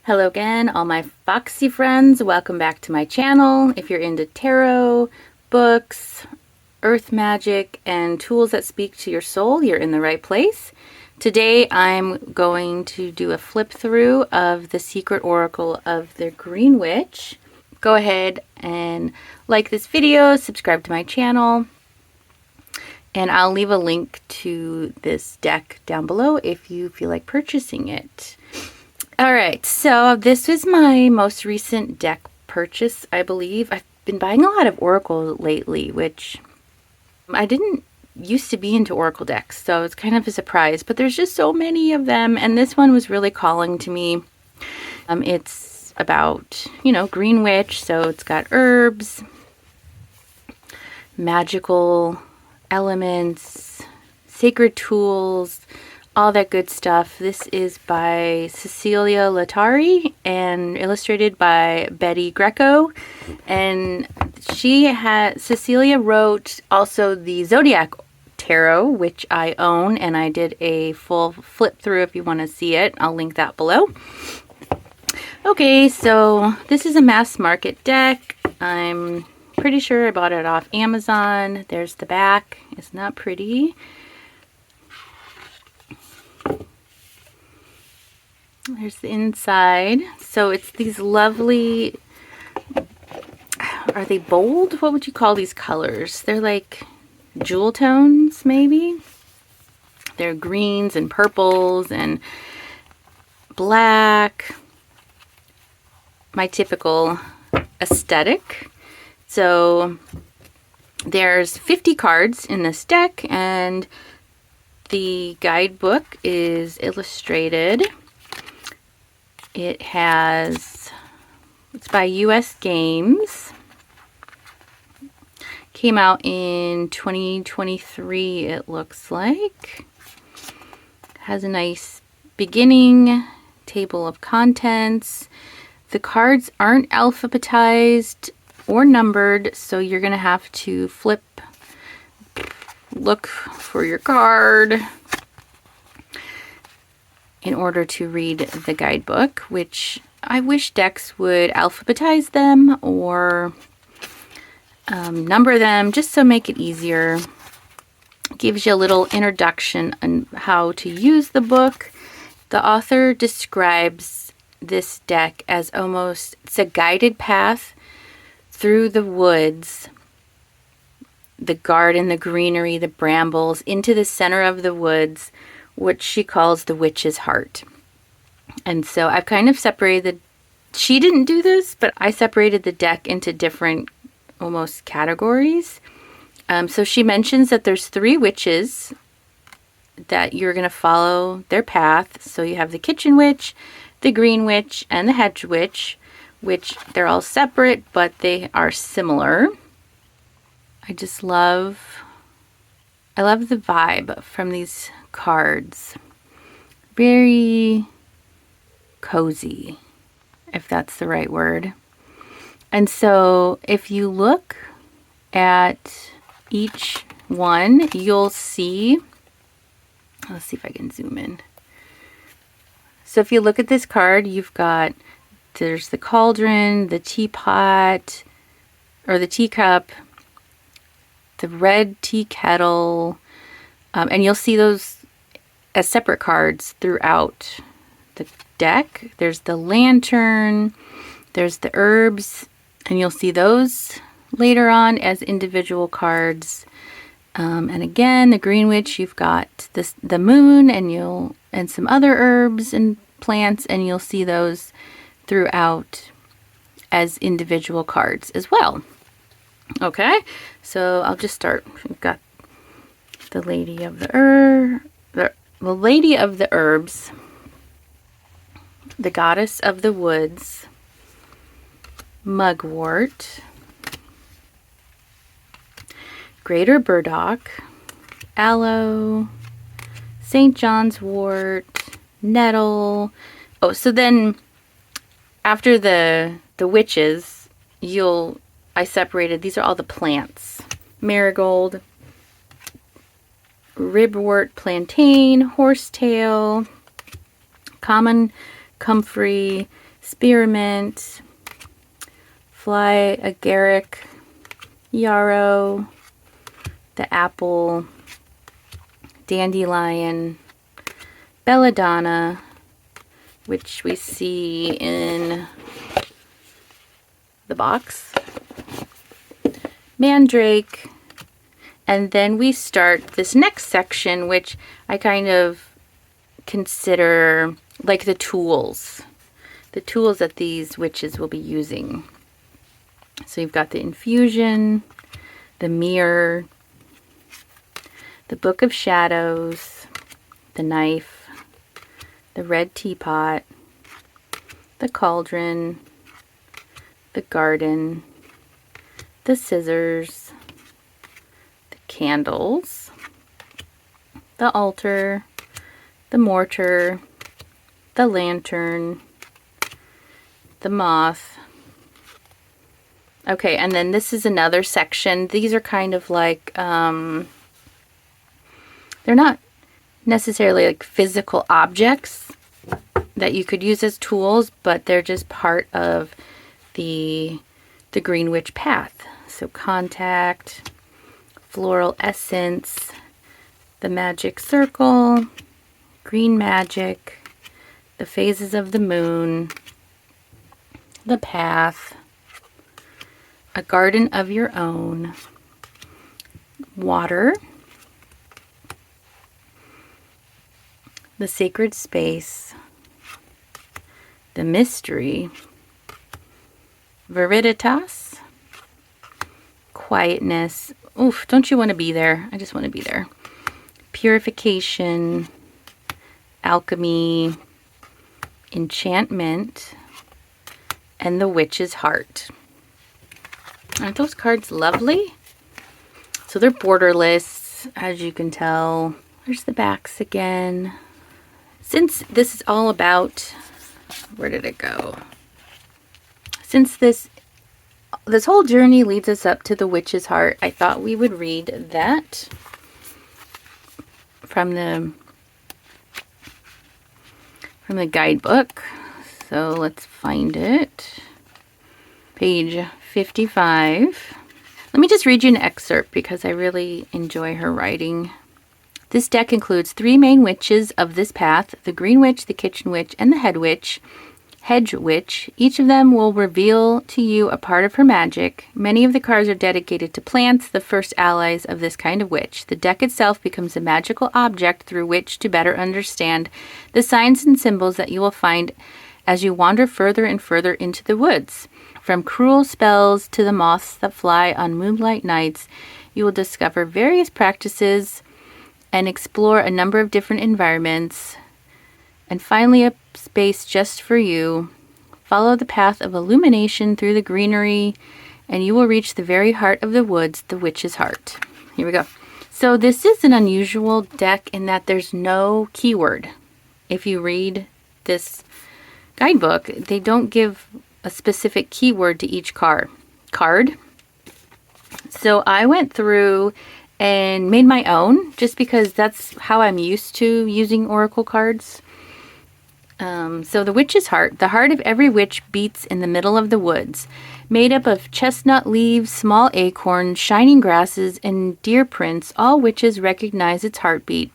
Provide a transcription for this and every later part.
Hello again, all my foxy friends. Welcome back to my channel. If you're into tarot, books, earth magic, and tools that speak to your soul, you're in the right place. Today I'm going to do a flip through of the Secret Oracle of the Green Witch. Go ahead and like this video, subscribe to my channel, and I'll leave a link to this deck down below if you feel like purchasing it. Alright, so this was my most recent deck purchase, I believe. I've been buying a lot of Oracle lately, which I didn't used to be into Oracle decks, so it's kind of a surprise. But there's just so many of them, and this one was really calling to me. It's about, Green Witch, so it's got herbs, magical elements, sacred tools, all that good stuff. This is by Cecilia Latari and illustrated by Betty Greco. And Cecilia wrote also the Zodiac Tarot, which I own, and I did a full flip through if you want to see it. I'll link that below. Okay, so this is a mass market deck. I'm pretty sure I bought it off Amazon. There's the back. It's not pretty. There's the inside. So it's these lovely, are they bold? What would you call these colors? They're like jewel tones, maybe? They're greens and purples and black. My typical aesthetic. So there's 50 cards in this deck, and the guidebook is illustrated. It's by US Games. Came out in 2023, it looks like. Has a nice beginning, table of contents. The cards aren't alphabetized or numbered, so you're going to have to look for your card in order to read the guidebook, which I wish decks would alphabetize them or number them just to make it easier. Gives you a little introduction on how to use the book. The author describes this deck as it's a guided path through the woods, the garden, the greenery, the brambles, into the center of the woods, which she calls the witch's heart. And so I've kind of separated, she didn't do this, but I separated the deck into different almost categories. So she mentions that there's 3 witches that you're going to follow their path. So you have the kitchen witch, the green witch, and the hedge witch, which they're all separate, but they are similar. I love the vibe from these cards. Very cozy, if that's the right word. And so if you look at each one, you'll see, let's see if I can zoom in. So if you look at this card, there's the cauldron, the teapot, or the teacup, the red tea kettle, and you'll see those as separate cards throughout the deck. There's the lantern, there's the herbs, and you'll see those later on as individual cards. And again, the green witch, you've got the moon and some other herbs and plants, and you'll see those throughout as individual cards as well. Okay, so I'll just start. We've got the Lady of the Lady of the Herbs, the Goddess of the Woods, Mugwort, Greater Burdock, Aloe, St. John's Wort, Nettle. Oh, so then after the witches, I separated, these are all the plants. Marigold, ribwort, plantain, horsetail, common comfrey, spearmint, fly agaric, yarrow, the apple, dandelion, belladonna, which we see in the box, mandrake, and then we start this next section, which I kind of consider like the tools that these witches will be using. So you've got the infusion, the mirror, the book of shadows, the knife, the red teapot, the cauldron, the garden, the scissors, the candles, the altar, the mortar, the lantern, the moth. Okay, and then this is another section. These are kind of like, they're not necessarily like physical objects that you could use as tools, but they're just part of the Green Witch path. So contact, floral essence, the magic circle, green magic, the phases of the moon, the path, a garden of your own, water, the sacred space, the mystery, viriditas, quietness. Oof, don't you want to be there? I just want to be there. Purification, alchemy, enchantment, and the witch's heart. Aren't those cards lovely? So they're borderless, as you can tell. There's the backs again. Since this is all about, where did it go? Since this whole journey leads us up to the witch's heart, I thought we would read that from the guidebook. So let's find it. Page 55. Let me just read you an excerpt because I really enjoy her writing. This deck includes 3 main witches of this path: the Green Witch, the Kitchen Witch, and the Hedge Witch. Each of them will reveal to you a part of her magic. Many of the cards are dedicated to plants, the first allies of this kind of witch. The deck itself becomes a magical object through which to better understand the signs and symbols that you will find as you wander further and further into the woods. From cruel spells to the moths that fly on moonlight nights, you will discover various practices and explore a number of different environments. And finally, a space just for you. Follow the path of illumination through the greenery, and you will reach the very heart of the woods, the witch's heart. Here we go. So this is an unusual deck in that there's no keyword. If you read this guidebook, they don't give a specific keyword to each card. So I went through and made my own, just because that's how I'm used to using oracle cards. So the witch's heart. The heart of every witch beats in the middle of the woods. Made up of chestnut leaves, small acorns, shining grasses, and deer prints, all witches recognize its heartbeat.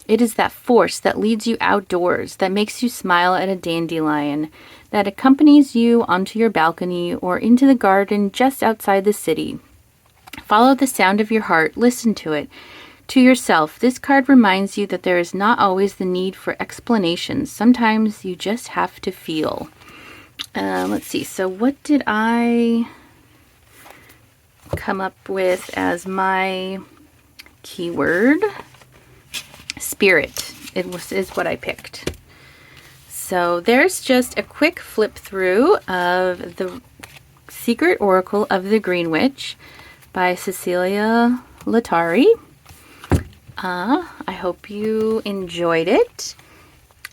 It is that force that leads you outdoors, that makes you smile at a dandelion, that accompanies you onto your balcony or into the garden just outside the city. Follow the sound of your heart. Listen to it. To yourself, this card reminds you that there is not always the need for explanations. Sometimes you just have to feel. Let's see. So what did I come up with as my keyword? Spirit. Is what I picked. So there's just a quick flip through of the Secret Oracle of the Green Witch by Cecilia Latari. I hope you enjoyed it.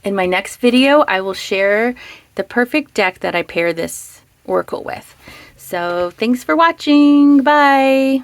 In my next video, I will share the perfect deck that I pair this oracle with. So thanks for watching. Bye.